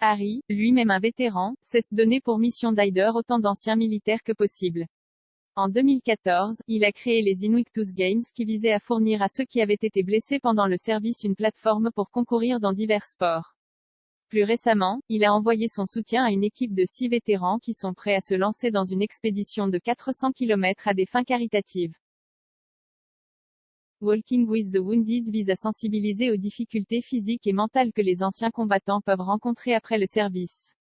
Harry, lui-même un vétéran, s'est donné pour mission d'aider autant d'anciens militaires que possible. En 2014, il a créé les Invictus Games qui visaient à fournir à ceux qui avaient été blessés pendant le service une plateforme pour concourir dans divers sports. Plus récemment, il a envoyé son soutien à une équipe de 6 vétérans qui sont prêts à se lancer dans une expédition de 400 km à des fins caritatives. Walking with the Wounded vise à sensibiliser aux difficultés physiques et mentales que les anciens combattants peuvent rencontrer après le service.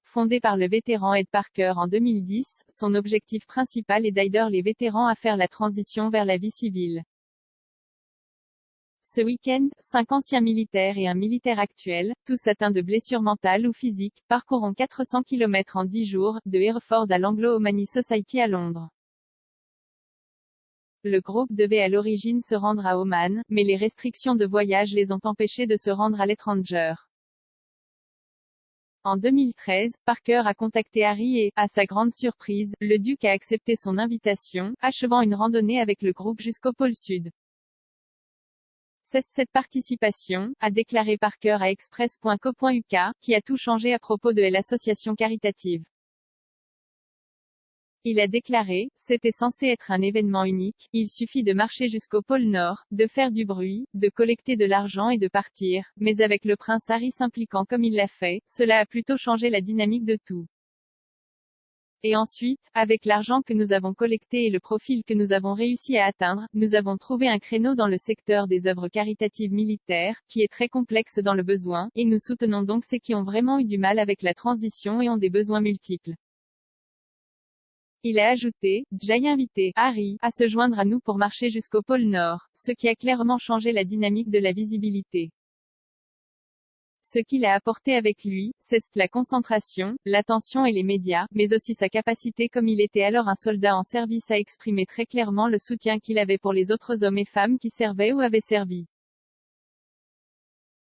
Fondé par le vétéran Ed Parker en 2010, son objectif principal est d'aider les vétérans à faire la transition vers la vie civile. Ce week-end, 5 anciens militaires et un militaire actuel, tous atteints de blessures mentales ou physiques, parcourront 400 km en 10 jours, de Hereford à l'Anglo-Omani Society à Londres. Le groupe devait à l'origine se rendre à Oman, mais les restrictions de voyage les ont empêchés de se rendre à l'étranger. En 2013, Parker a contacté Harry et, à sa grande surprise, le duc a accepté son invitation, achevant une randonnée avec le groupe jusqu'au pôle Sud. C'est cette participation, a déclaré Parker à express.co.uk, qui a tout changé à propos de l'association caritative. Il a déclaré, c'était censé être un événement unique, il suffit de marcher jusqu'au pôle Nord, de faire du bruit, de collecter de l'argent et de partir, mais avec le prince Harry s'impliquant comme il l'a fait, cela a plutôt changé la dynamique de tout. Et ensuite, avec l'argent que nous avons collecté et le profil que nous avons réussi à atteindre, nous avons trouvé un créneau dans le secteur des œuvres caritatives militaires, qui est très complexe dans le besoin, et nous soutenons donc ceux qui ont vraiment eu du mal avec la transition et ont des besoins multiples. Il a ajouté, j'ai invité Harry à se joindre à nous pour marcher jusqu'au pôle Nord, ce qui a clairement changé la dynamique de la visibilité. Ce qu'il a apporté avec lui, c'est la concentration, l'attention et les médias, mais aussi sa capacité comme il était alors un soldat en service à exprimer très clairement le soutien qu'il avait pour les autres hommes et femmes qui servaient ou avaient servi.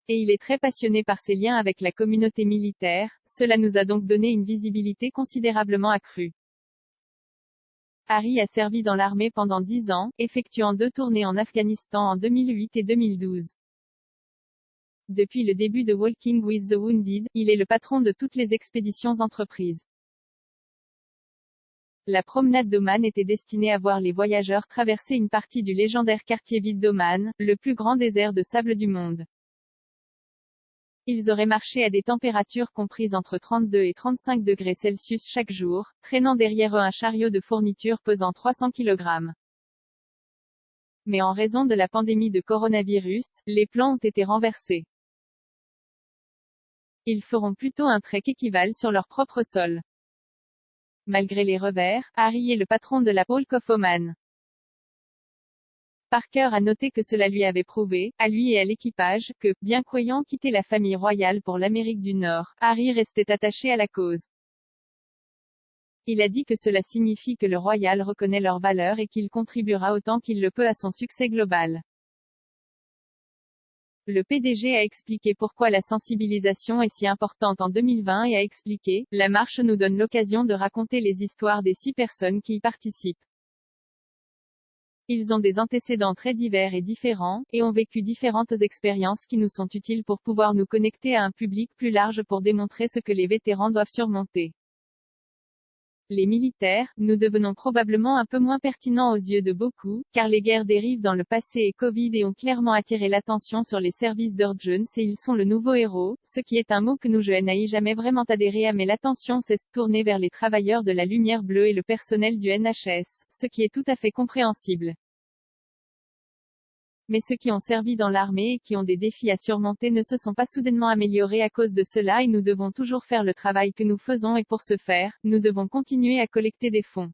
Et il est très passionné par ses liens avec la communauté militaire, cela nous a donc donné une visibilité considérablement accrue. Harry a servi dans l'armée pendant 10 ans, effectuant 2 tournées en Afghanistan en 2008 et 2012. Depuis le début de Walking with the Wounded, il est le patron de toutes les expéditions entreprises. La promenade d'Oman était destinée à voir les voyageurs traverser une partie du légendaire quartier vide d'Oman, le plus grand désert de sable du monde. Ils auraient marché à des températures comprises entre 32 et 35 degrés Celsius chaque jour, traînant derrière eux un chariot de fournitures pesant 300 kg. Mais en raison de la pandémie de coronavirus, les plans ont été renversés. Ils feront plutôt un trek équivalent sur leur propre sol. Malgré les revers, Harry est le patron de la Walk of Oman. Parker a noté que cela lui avait prouvé, à lui et à l'équipage, que, bien qu'ayant quitté la famille royale pour l'Amérique du Nord, Harry restait attaché à la cause. Il a dit que cela signifie que le royal reconnaît leurs valeurs et qu'il contribuera autant qu'il le peut à son succès global. Le PDG a expliqué pourquoi la sensibilisation est si importante en 2020 et a expliqué, la marche nous donne l'occasion de raconter les histoires des 6 personnes qui y participent. Ils ont des antécédents très divers et différents, et ont vécu différentes expériences qui nous sont utiles pour pouvoir nous connecter à un public plus large pour démontrer ce que les vétérans doivent surmonter. Les militaires, nous devenons probablement un peu moins pertinents aux yeux de beaucoup, car les guerres dérivent dans le passé et Covid et ont clairement attiré l'attention sur les services d'urgence et ils sont le nouveau héros, ce qui est un mot que nous je n'ai jamais vraiment adhéré à mais l'attention s'est tournée vers les travailleurs de la lumière bleue et le personnel du NHS, ce qui est tout à fait compréhensible. Mais ceux qui ont servi dans l'armée et qui ont des défis à surmonter ne se sont pas soudainement améliorés à cause de cela et nous devons toujours faire le travail que nous faisons et pour ce faire, nous devons continuer à collecter des fonds.